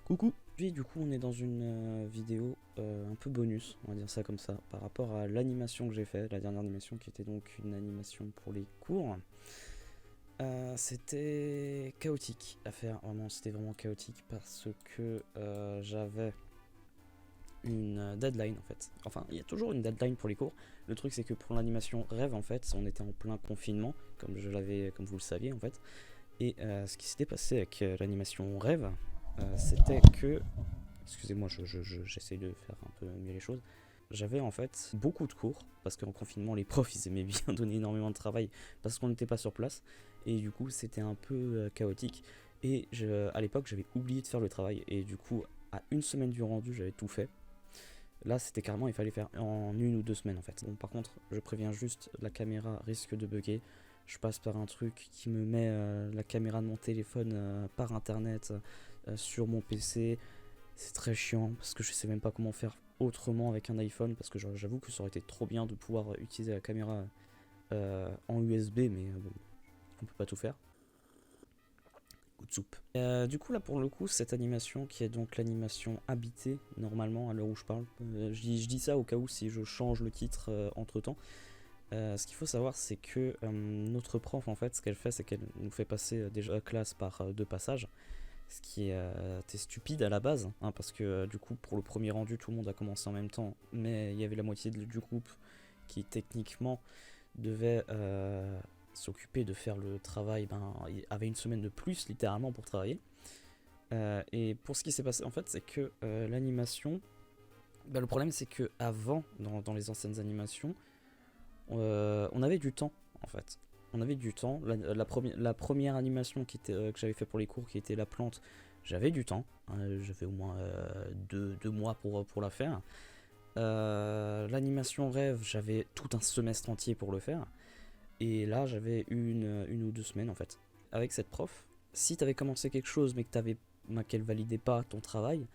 Coucou. Puis du coup on est dans une vidéo un peu bonus, on va dire ça comme ça, par rapport à l'animation que j'ai fait, la dernière animation qui était donc une animation pour les cours. C'était chaotique à faire, vraiment c'était vraiment chaotique parce que j'avais une deadline en fait. Enfin il y a toujours une deadline pour les cours. Le truc c'est que pour l'animation rêve en fait, on était en plein confinement, comme vous le saviez en fait. Et ce qui s'était passé avec l'animation rêve, c'était que excusez-moi, j'essaye de faire un peu mieux les choses. J'avais en fait beaucoup de cours, parce qu'en confinement, les profs ils aimaient bien donner énormément de travail, parce qu'on n'était pas sur place, et du coup c'était un peu chaotique. Et à l'époque, j'avais oublié de faire le travail, et du coup, à une semaine du rendu, j'avais tout fait. Là, c'était carrément, il fallait faire en 1 ou 2 semaines en fait. Bon, par contre, je préviens juste, la caméra risque de bugger. Je passe par un truc qui me met la caméra de mon téléphone par internet sur mon PC. C'est très chiant parce que je sais même pas comment faire autrement avec un iPhone, parce que j'avoue que ça aurait été trop bien de pouvoir utiliser la caméra en USB, mais bon, on peut pas tout faire. Coup de soupe. Du coup là pour le coup cette animation qui est donc l'animation habitée normalement à l'heure où je parle, je dis ça au cas où si je change le titre entre temps. Ce qu'il faut savoir c'est que notre prof en fait ce qu'elle fait c'est qu'elle nous fait passer déjà la classe par deux passages. Ce qui était stupide à la base, hein, parce que du coup pour le premier rendu tout le monde a commencé en même temps, mais il y avait la moitié du groupe qui techniquement devait s'occuper de faire le travail, il avait une semaine de plus littéralement pour travailler. Et pour ce qui s'est passé en fait c'est que l'animation, le problème c'est que avant dans les anciennes animations on avait du temps en fait. On avait du temps. La première animation que j'avais fait pour les cours, qui était la plante, j'avais du temps. J'avais au moins 2 mois pour la faire. L'animation rêve, j'avais tout un semestre entier pour le faire. Et là, j'avais une ou 2 semaines en fait. Avec cette prof, si t'avais commencé quelque chose mais qu'elle validait pas ton travail,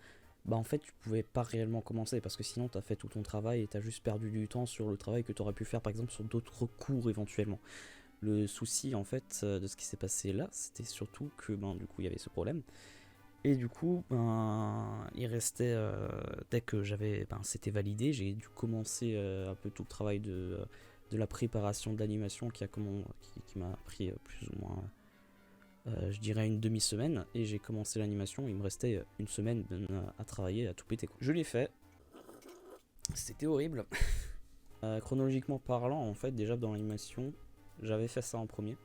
en fait tu pouvais pas réellement commencer, parce que sinon t'as fait tout ton travail et t'as juste perdu du temps sur le travail que t'aurais pu faire par exemple sur d'autres cours éventuellement. Le souci en fait de ce qui s'est passé là, c'était surtout que du coup il y avait ce problème. Et du coup, il restait, dès que c'était validé, j'ai dû commencer un peu tout le travail de la préparation de l'animation qui m'a pris plus ou moins, je dirais une demi-semaine, et j'ai commencé l'animation, il me restait une semaine à travailler, à tout péter quoi. Je l'ai fait, c'était horrible. Chronologiquement parlant, en fait, déjà dans l'animation, j'avais fait ça en premier,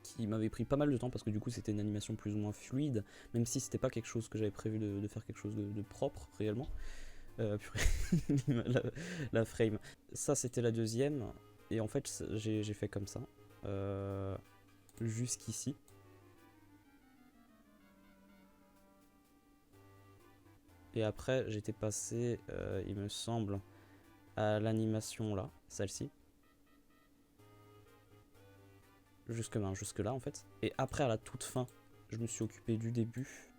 qui m'avait pris pas mal de temps parce que du coup c'était une animation plus ou moins fluide, même si c'était pas quelque chose que j'avais prévu de faire quelque chose de propre réellement. La frame. Ça c'était la deuxième, et en fait j'ai fait comme ça, jusqu'ici. Et après j'étais passé, il me semble, à l'animation là, celle-ci. Jusque là en fait. Et après à la toute fin, je me suis occupé du début.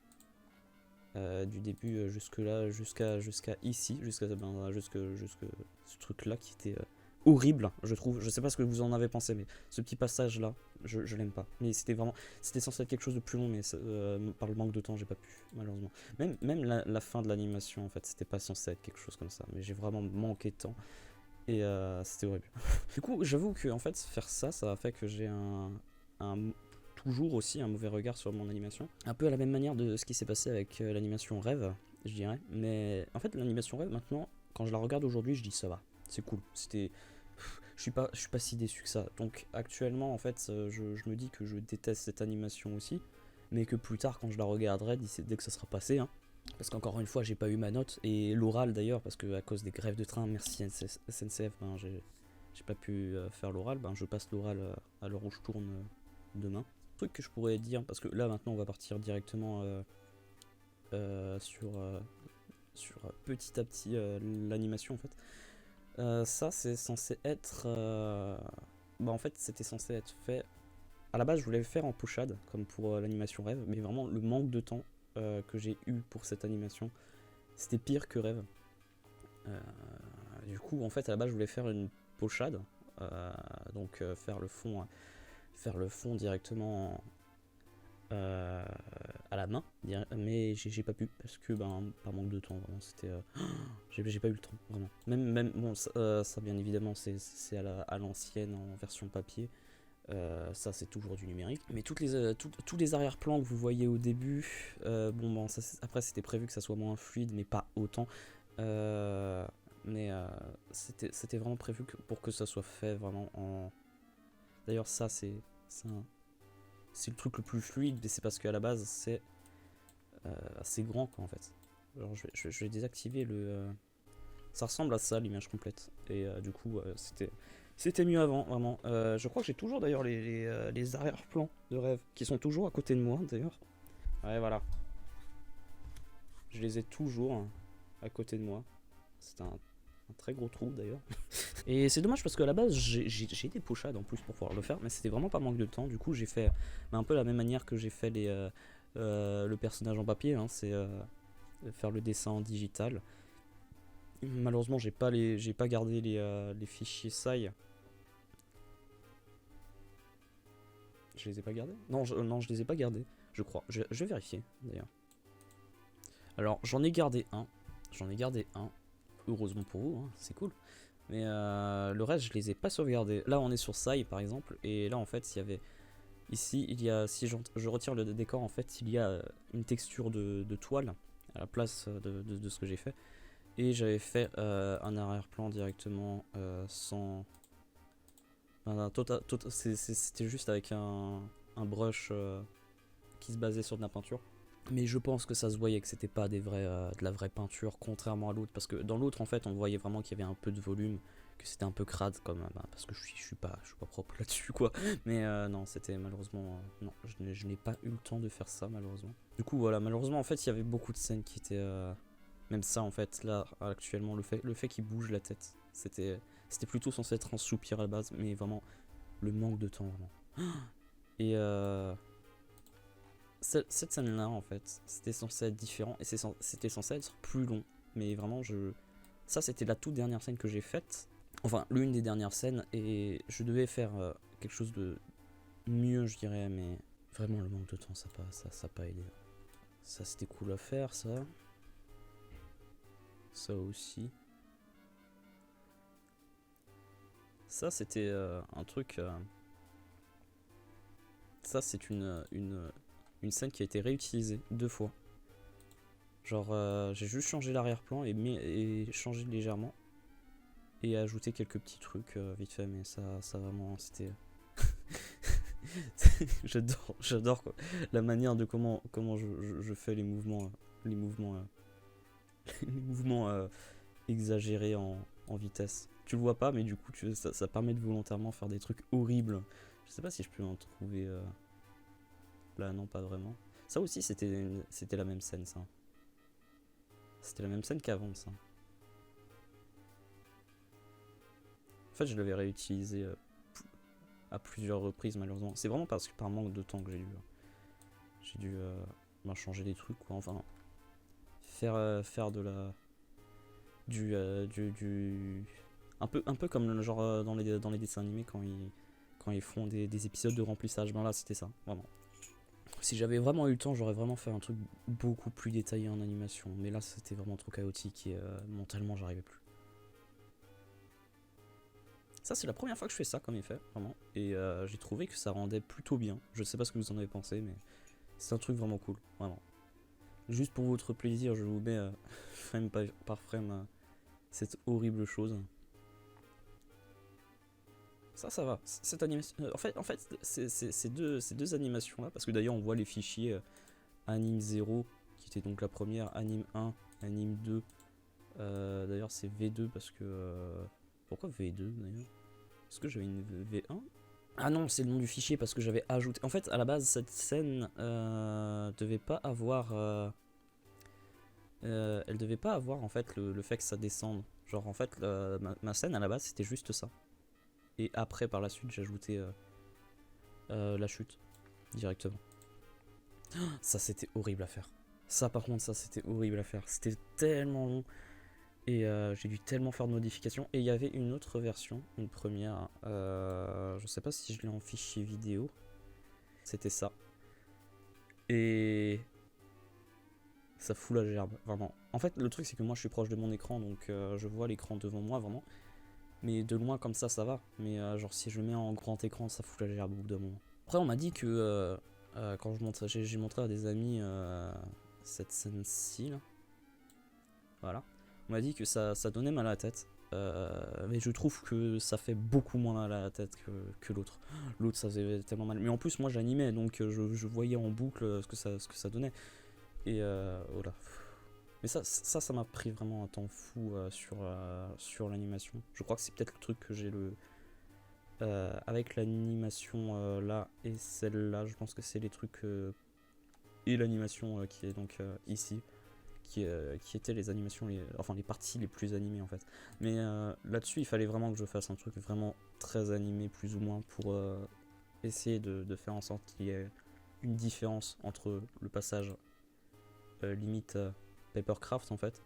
Jusque là, jusqu'à ici, jusqu'à ce truc là qui était horrible, je trouve. Je sais pas ce que vous en avez pensé, mais ce petit passage là, je l'aime pas. Mais c'était censé être quelque chose de plus long, mais par le manque de temps, j'ai pas pu, malheureusement. Même la fin de l'animation, en fait, c'était pas censé être quelque chose comme ça, mais j'ai vraiment manqué de temps. Et c'était horrible. Du coup, j'avoue que en fait, faire ça, ça a fait que j'ai un toujours aussi un mauvais regard sur mon animation. Un peu à la même manière de ce qui s'est passé avec l'animation rêve, je dirais. Mais en fait, l'animation rêve, maintenant, quand je la regarde aujourd'hui, je dis ça va, c'est cool. Je suis pas si déçu que ça. Donc actuellement, en fait, je me dis que je déteste cette animation aussi, mais que plus tard, quand je la regarderai, dès que ça sera passé, hein, parce qu'encore une fois, j'ai pas eu ma note, et l'oral d'ailleurs, parce que à cause des grèves de train, merci SNCF, j'ai pas pu faire l'oral. Je passe l'oral à l'heure où je tourne demain. Truc que je pourrais dire, parce que là maintenant on va partir directement sur petit à petit l'animation en fait. Ça c'est censé être, en fait c'était censé être fait. À la base je voulais le faire en pushade comme pour l'animation rêve, mais vraiment le manque de temps que j'ai eu pour cette animation, c'était pire que rêve. Du coup en fait à la base je voulais faire une pochade, donc faire le fond directement euh, à la main, mais j'ai pas pu parce que par manque de temps, vraiment c'était j'ai pas eu le temps vraiment. Même bon ça bien évidemment c'est à l'ancienne en version papier. Ça c'est toujours du numérique, mais tous les arrière-plans que vous voyez au début, après c'était prévu que ça soit moins fluide, mais pas autant. Mais c'était vraiment prévu pour que ça soit fait vraiment en. D'ailleurs ça c'est le truc le plus fluide, mais c'est parce qu'à la base c'est assez grand quoi en fait. Alors je vais désactiver le. Ça ressemble à ça l'image complète, et du coup c'était mieux avant, vraiment. Je crois que j'ai toujours d'ailleurs les arrière-plans de rêve qui sont toujours à côté de moi d'ailleurs. Ouais, voilà. Je les ai toujours à côté de moi. C'est un très gros trou d'ailleurs. Et c'est dommage parce qu'à la base j'ai des pochades en plus pour pouvoir le faire, mais c'était vraiment pas manque de temps. Du coup j'ai fait un peu la même manière que j'ai fait le personnage en papier, hein, c'est faire le dessin en digital. Malheureusement j'ai pas gardé les fichiers SAI. Je les ai pas gardés? Non, je les ai pas gardés, je crois. Je vais vérifier d'ailleurs. Alors j'en ai gardé un. Heureusement pour vous, hein, c'est cool. Mais le reste je les ai pas sauvegardés. Là on est sur SAI par exemple, et là en fait il y avait. Ici il y a, si je retire le décor, en fait il y a une texture de toile à la place de ce que j'ai fait. Et j'avais fait un arrière-plan directement sans. C'était juste avec un brush qui se basait sur de la peinture. Mais je pense que ça se voyait que c'était pas de la vraie peinture, contrairement à l'autre. Parce que dans l'autre, en fait, on voyait vraiment qu'il y avait un peu de volume, que c'était un peu crade, comme parce que je suis pas propre là-dessus, quoi. Mais non, c'était malheureusement. Non, je n'ai pas eu le temps de faire ça, malheureusement. Du coup, voilà, malheureusement, en fait, il y avait beaucoup de scènes qui étaient. Même ça, en fait, là, actuellement, le fait qu'il bouge la tête, c'était plutôt censé être un soupir à la base, mais vraiment, le manque de temps, vraiment. Et cette scène-là, en fait, c'était censé être différent, et c'était censé être plus long. Mais vraiment, ça, c'était la toute dernière scène que j'ai faite. Enfin, l'une des dernières scènes, et je devais faire quelque chose de mieux, je dirais, mais vraiment, le manque de temps, ça n'a pas aidé. Ça, c'était cool à faire, ça. Ça aussi. Ça, c'était un truc. Ça, c'est une scène qui a été réutilisée 2 fois. Genre, j'ai juste changé l'arrière-plan et changé légèrement. Et ajouté quelques petits trucs vite fait, mais ça vraiment, c'était. J'adore quoi. La manière de comment je fais les mouvements. Les mouvements. Les mouvements exagérés en vitesse. Tu le vois pas, mais du coup, ça permet de volontairement faire des trucs horribles. Je sais pas si je peux en trouver. Là, non, pas vraiment. Ça aussi, c'était la même scène, ça. C'était la même scène qu'avant, ça. En fait, je l'avais réutilisé à plusieurs reprises, malheureusement. C'est vraiment parce que par manque de temps que j'ai dû changer des trucs, quoi. Enfin, faire de la. Un peu comme le genre dans les dessins animés quand ils font des épisodes de remplissage. Ben là, c'était ça, vraiment. Si j'avais vraiment eu le temps, j'aurais vraiment fait un truc beaucoup plus détaillé en animation. Mais là, c'était vraiment trop chaotique et mentalement, j'arrivais plus. Ça, c'est la première fois que je fais ça comme effet, vraiment. Et j'ai trouvé que ça rendait plutôt bien. Je sais pas ce que vous en avez pensé, mais c'est un truc vraiment cool, vraiment. Juste pour votre plaisir, je vous mets frame par frame cette horrible chose. Ça va. Cette animation. En fait ces deux animations-là, parce que d'ailleurs, on voit les fichiers Anime 0, qui était donc la première, Anime 1, Anime 2. D'ailleurs, c'est V2 parce que. Pourquoi V2 d'ailleurs? Est-ce que j'avais une V1? Ah non, c'est le nom du fichier parce que j'avais ajouté. En fait, à la base, cette scène devait pas avoir. Elle devait pas avoir en fait le fait que ça descende. Genre, en fait, ma scène à la base, c'était juste ça. Et après, par la suite, j'ai ajouté la chute directement. Ça, c'était horrible à faire. Ça, par contre, ça, c'était horrible à faire. C'était tellement long. Et j'ai dû tellement faire de modifications. Et il y avait une autre version, une première. Je sais pas si je l'ai en fichier vidéo. C'était ça. Et ça fout la gerbe, vraiment. En fait, le truc, c'est que moi, je suis proche de mon écran, donc je vois l'écran devant moi, vraiment. Mais de loin, comme ça va. Mais genre, si je le mets en grand écran, ça fout la gerbe au bout d'un moment. Après, on m'a dit que quand j'ai montré à des amis cette scène-ci, là. Voilà. On m'a dit que ça donnait mal à la tête. Mais je trouve que ça fait beaucoup moins mal à la tête que l'autre. L'autre, ça faisait tellement mal. Mais en plus, moi, j'animais, donc je voyais en boucle ce que ça donnait. Et voilà. Mais ça m'a pris vraiment un temps fou sur l'animation. Je crois que c'est peut-être le truc que j'ai le... avec l'animation là et celle-là, je pense que c'est les trucs... et l'animation qui est donc ici. Qui étaient les animations, enfin les parties les plus animées en fait. Mais là-dessus, il fallait vraiment que je fasse un truc vraiment très animé, plus ou moins, pour essayer de faire en sorte qu'il y ait une différence entre le passage limite Papercraft en fait,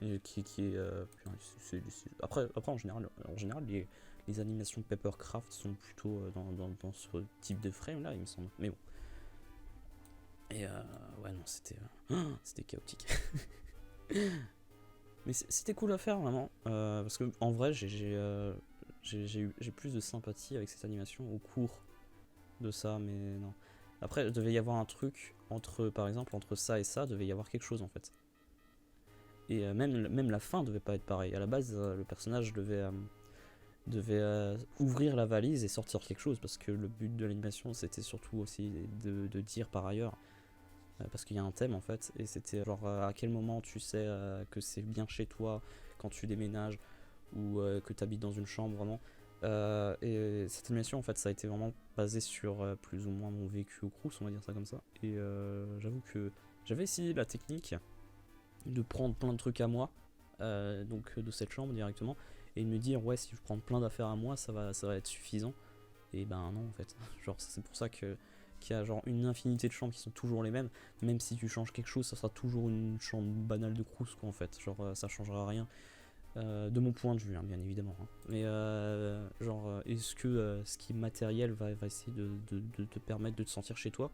et qui est après en général les animations Papercraft sont plutôt dans ce type de frame là, il me semble. Mais bon. Et ouais, non, c'était chaotique. Mais c'était cool à faire vraiment, parce que en vrai j'ai plus de sympathie avec cette animation au cours de ça, mais non. Après, il devait y avoir un truc entre, par exemple, entre ça et ça, devait y avoir quelque chose en fait. Et même la fin devait pas être pareil. À la base, le personnage devait ouvrir la valise et sortir quelque chose, parce que le but de l'animation c'était surtout aussi de dire par ailleurs, parce qu'il y a un thème en fait, et c'était genre à quel moment tu sais que c'est bien chez toi quand tu déménages ou que tu habites dans une chambre vraiment. Et cette animation en fait ça a été vraiment basé sur plus ou moins mon vécu au Crous, on va dire ça comme ça. Et j'avoue que j'avais essayé la technique de prendre plein de trucs à moi, donc de cette chambre directement, et de me dire ouais, si je prends plein d'affaires à moi ça va être suffisant. Et ben non en fait, genre c'est pour ça qu'il y a genre une infinité de chambres qui sont toujours les mêmes. Même si tu changes quelque chose, ça sera toujours une chambre banale de Crous quoi en fait. Genre ça changera rien. De mon point de vue, hein, bien évidemment. Hein. Mais genre, est-ce que ce qui est matériel va essayer de te permettre de te sentir chez toi,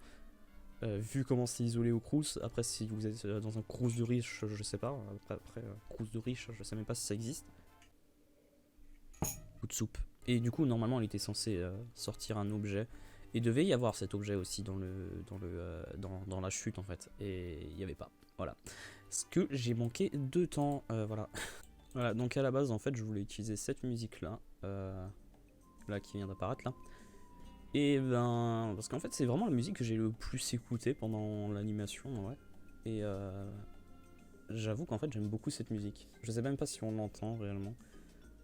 vu comment c'est isolé au Crous. Après, si vous êtes dans un Crous de riche, je sais pas. Après Crous de riche, je sais même pas si ça existe. Ou de soupe. Et du coup, normalement, il était censé sortir un objet. Et devait y avoir cet objet aussi dans la chute en fait. Et il n'y avait pas. Voilà. Parce que j'ai manqué de temps. Voilà. Voilà, donc à la base, en fait, je voulais utiliser cette musique-là. Là, qui vient d'apparaître là. Et ben. Parce qu'en fait, c'est vraiment la musique que j'ai le plus écoutée pendant l'animation, ouais. Et j'avoue qu'en fait, j'aime beaucoup cette musique. Je sais même pas si on l'entend réellement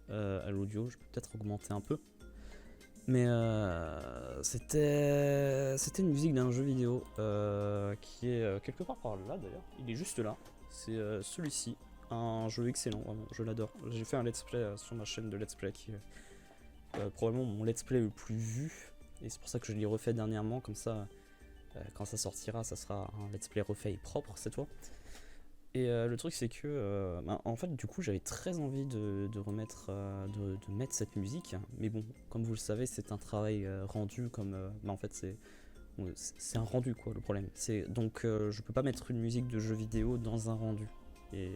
à l'audio. Je peux peut-être augmenter un peu. Mais c'était une musique d'un jeu vidéo qui est quelque part par là d'ailleurs. Il est juste là. C'est celui-ci. Un jeu excellent, vraiment, je l'adore. J'ai fait un let's play sur ma chaîne de let's play qui est probablement mon let's play le plus vu. Et c'est pour ça que je l'ai refait dernièrement. Comme ça, quand ça sortira, ça sera un let's play refait et propre cette fois. Et le truc c'est que en fait du coup j'avais très envie de remettre de mettre cette musique, mais bon comme vous le savez c'est un travail rendu comme en fait c'est un rendu quoi le problème. C'est donc je peux pas mettre une musique de jeu vidéo dans un rendu. Et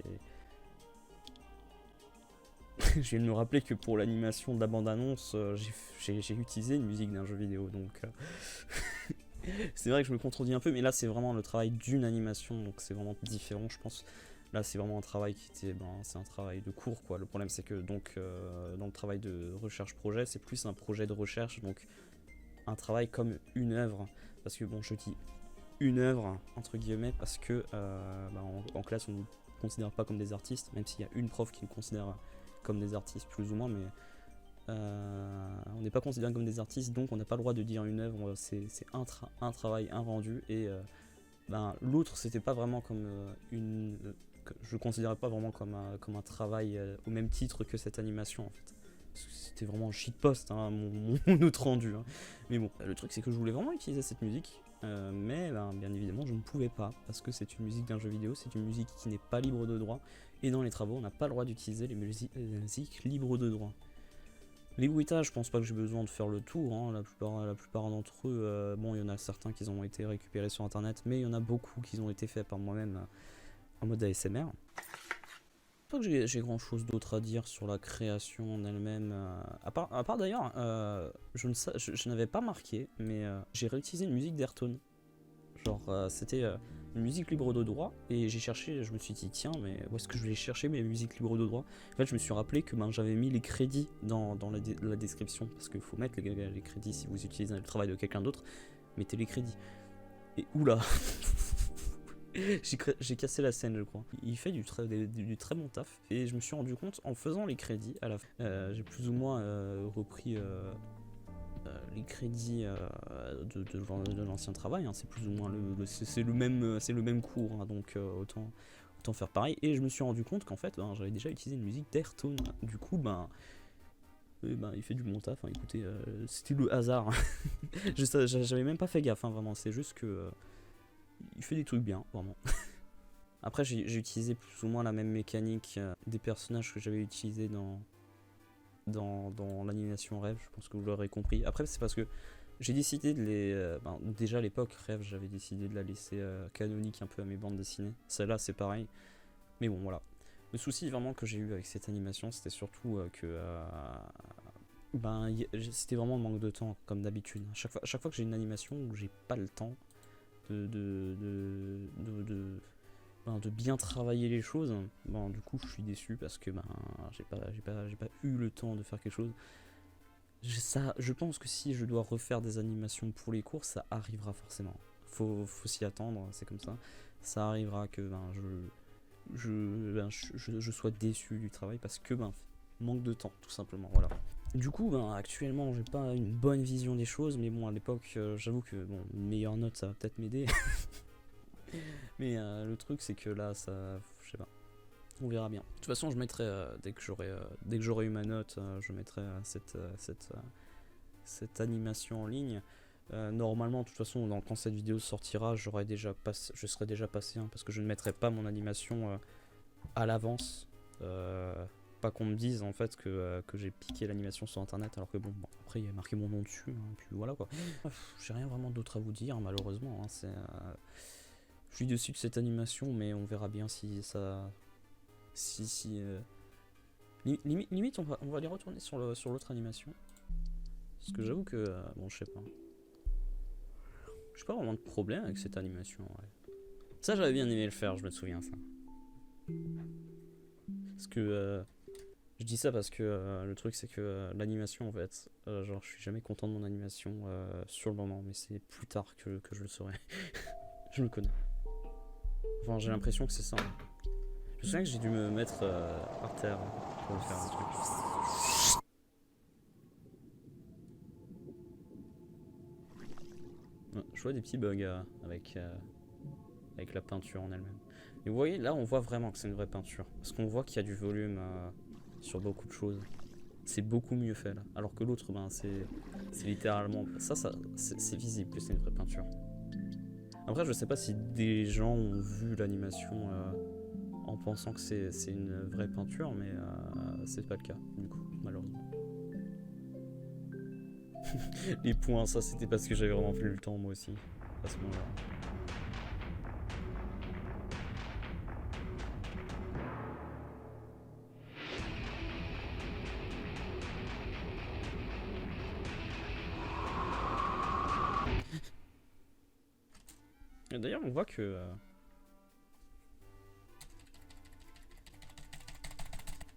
je viens de me rappeler que pour l'animation de la bande-annonce j'ai utilisé une musique d'un jeu vidéo donc c'est vrai que je me contredis un peu, mais là c'est vraiment le travail d'une animation, donc c'est vraiment différent je pense. Là c'est vraiment un travail qui était, c'est un travail de cours quoi. Le problème c'est que donc dans le travail de recherche projet, c'est plus un projet de recherche, donc un travail comme une œuvre. Parce que bon je dis une œuvre entre guillemets parce que en classe on ne nous considère pas comme des artistes, même s'il y a une prof qui nous considère comme des artistes plus ou moins, mais on n'est pas considéré comme des artistes, donc on n'a pas le droit de dire une œuvre, c'est un travail, un rendu, et l'autre c'était pas vraiment comme je le considérais pas vraiment comme un travail au même titre que cette animation en fait. C'était vraiment un shitpost, hein, mon autre rendu. Hein. Mais bon, le truc c'est que je voulais vraiment utiliser cette musique, mais bien évidemment je ne pouvais pas, parce que c'est une musique d'un jeu vidéo, c'est une musique qui n'est pas libre de droit, et dans les travaux on n'a pas le droit d'utiliser les musiques libres de droit. Les bruitages, je pense pas que j'ai besoin de faire le tour, hein. La plupart d'entre eux, bon, il y en a certains qui ont été récupérés sur internet, mais il y en a beaucoup qui ont été faits par moi-même en mode ASMR. Pas que j'ai grand chose d'autre à dire sur la création en elle-même, à part d'ailleurs, je n'avais pas marqué, mais j'ai réutilisé une musique d'Airtone. Genre, c'était une musique libre de droit, et j'ai cherché, je me suis dit, tiens, mais où est-ce que je vais chercher mes musiques libres de droit? En fait, je me suis rappelé que j'avais mis les crédits dans la description, parce qu'il faut mettre les crédits si vous utilisez le travail de quelqu'un d'autre, mettez les crédits. Et oula, j'ai cassé la scène, je crois. Il fait du très bon taf, et je me suis rendu compte en faisant les crédits à la fin. J'ai plus ou moins repris les crédits de l'ancien travail, hein. C'est plus ou moins c'est le même cours, hein, donc autant faire pareil. Et je me suis rendu compte qu'en fait j'avais déjà utilisé une musique d'Airtone. Du coup il fait du bon taf, hein. Écoutez, c'était le hasard. J'avais même pas fait gaffe, hein, vraiment. C'est juste que il fait des trucs bien, vraiment. Après j'ai utilisé plus ou moins la même mécanique des personnages que j'avais utilisé dans l'animation Rêve, je pense que vous l'aurez compris. Après c'est parce que j'ai décidé de les... déjà à l'époque Rêve, j'avais décidé de la laisser canonique un peu à mes bandes dessinées. Celle-là c'est pareil. Mais bon voilà. Le souci vraiment que j'ai eu avec cette animation, c'était surtout que c'était vraiment le manque de temps, comme d'habitude. Chaque fois que j'ai une animation où j'ai pas le temps de bien travailler les choses, du coup je suis déçu parce que j'ai pas eu le temps de faire quelque chose. Je pense que si je dois refaire des animations pour les cours, ça arrivera forcément. Faut s'y attendre, c'est comme ça. Ça arrivera que je sois déçu du travail parce que manque de temps, tout simplement. Voilà. Du coup, actuellement, j'ai pas une bonne vision des choses, mais bon, à l'époque, j'avoue que une meilleure note, ça va peut-être m'aider. Mais le truc, c'est que là, ça, je sais pas. On verra bien. De toute façon, je mettrai dès que j'aurai eu ma note, je mettrai cette animation en ligne. Normalement, de toute façon, quand cette vidéo sortira, je serai déjà passé, hein, parce que je ne mettrai pas mon animation à l'avance. Pas qu'on me dise en fait que j'ai piqué l'animation sur internet, alors que bon, après il y a marqué mon nom dessus, hein, puis voilà quoi. J'ai rien vraiment d'autre à vous dire, malheureusement. Hein, je suis dessus de cette animation, mais on verra bien si ça. Limite, on va aller retourner sur l'autre animation. Parce que j'avoue que. Bon, je sais pas. J'ai pas vraiment de problème avec cette animation. Ouais. Ça, j'avais bien aimé le faire, je me souviens ça. Parce que. Je dis ça parce que le truc, c'est que l'animation, en fait. Genre, je suis jamais content de mon animation sur le moment, mais c'est plus tard que je le saurai. Je me connais. Enfin, j'ai l'impression que c'est ça. Hein. Je me souviens que j'ai dû me mettre par terre pour le faire, le truc. Ouais, je vois des petits bugs avec la peinture en elle-même. Et vous voyez, là, on voit vraiment que c'est une vraie peinture. Parce qu'on voit qu'il y a du volume sur beaucoup de choses. C'est beaucoup mieux fait, là. Alors que l'autre, c'est littéralement... Ça c'est visible que c'est une vraie peinture. Après, je sais pas si des gens ont vu l'animation en pensant que c'est une vraie peinture, mais c'est pas le cas, du coup, malheureusement. Les points, ça c'était parce que j'avais vraiment plus le temps, moi aussi, à ce moment-là. D'ailleurs, on voit que...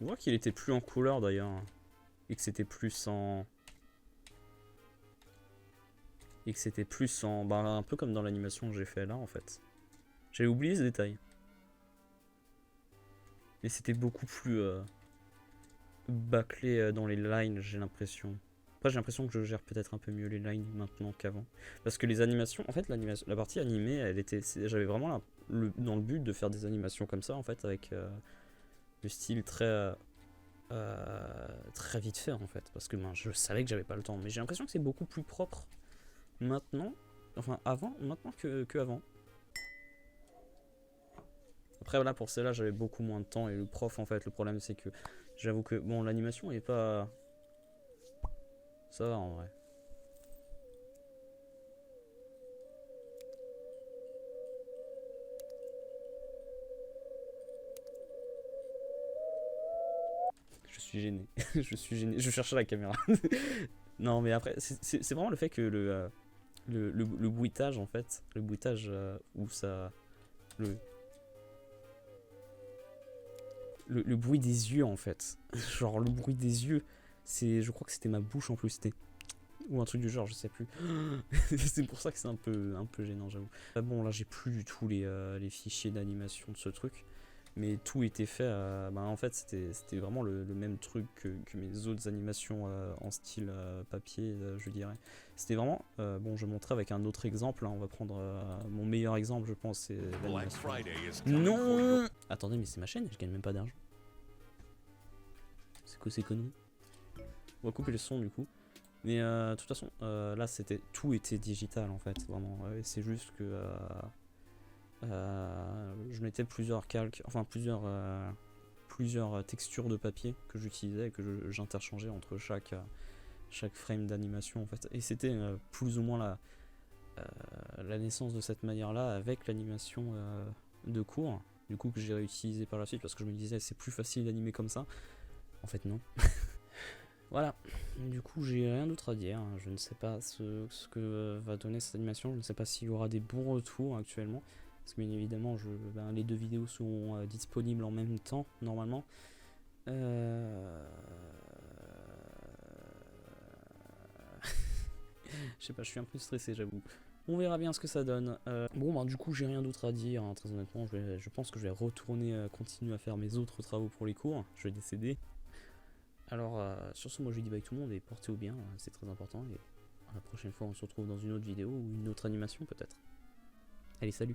on voit qu'il était plus en couleur, d'ailleurs. Et que c'était plus en... un peu comme dans l'animation que j'ai fait là, en fait. J'avais oublié ce détail. Et c'était beaucoup plus... bâclé dans les lines, j'ai l'impression. Après, j'ai l'impression que je gère peut-être un peu mieux les lines maintenant qu'avant. Parce que les animations, en fait, la partie animée, j'avais vraiment dans le but de faire des animations comme ça, en fait, avec le style très vite fait, en fait. Parce que je savais que j'avais pas le temps. Mais j'ai l'impression que c'est beaucoup plus propre maintenant, enfin maintenant que avant. Après, voilà, pour celle-là, j'avais beaucoup moins de temps. Et le prof, en fait, le problème, c'est que j'avoue que, bon, l'animation est pas Ça va en vrai. Je suis gêné. Je suis gêné. Je cherchais la caméra. Non, mais après, c'est vraiment le fait que le bruitage, en fait, le bruitage où ça. Le, le bruit des yeux, en fait. Genre, le bruit des yeux, je crois que c'était ma bouche en plus, c'était. Ou un truc du genre, je sais plus. C'est pour ça que c'est un peu gênant, j'avoue. Bon, là, j'ai plus du tout les fichiers d'animation de ce truc. Mais tout était fait, en fait c'était vraiment le même truc que mes autres animations en style papier, je dirais. C'était vraiment, bon, je vais montrer avec un autre exemple, hein. On va prendre mon meilleur exemple, je pense, c'est l'animation. Non. Attendez, mais c'est ma chaîne, je gagne même pas d'argent. C'est quoi ces conneries? On va couper le son du coup. Mais de toute façon, là tout était digital en fait, vraiment. C'est juste que je mettais plusieurs calques, enfin plusieurs textures de papier que j'utilisais et que j'interchangeais entre chaque frame d'animation en fait. Et c'était plus ou moins la naissance de cette manière-là avec l'animation de cours, du coup que j'ai réutilisé par la suite parce que je me disais c'est plus facile d'animer comme ça. En fait non. Voilà, du coup j'ai rien d'autre à dire, je ne sais pas ce que va donner cette animation, je ne sais pas s'il y aura des bons retours actuellement, parce que bien évidemment les deux vidéos sont disponibles en même temps normalement. Je sais pas, je suis un peu stressé j'avoue. On verra bien ce que ça donne. Du coup j'ai rien d'autre à dire, hein, très honnêtement, je pense que je vais retourner continuer à faire mes autres travaux pour les cours, je vais décéder. Alors sur ce, moi je dis bye tout le monde et portez-vous bien, c'est très important et la prochaine fois on se retrouve dans une autre vidéo ou une autre animation peut-être. Allez, salut!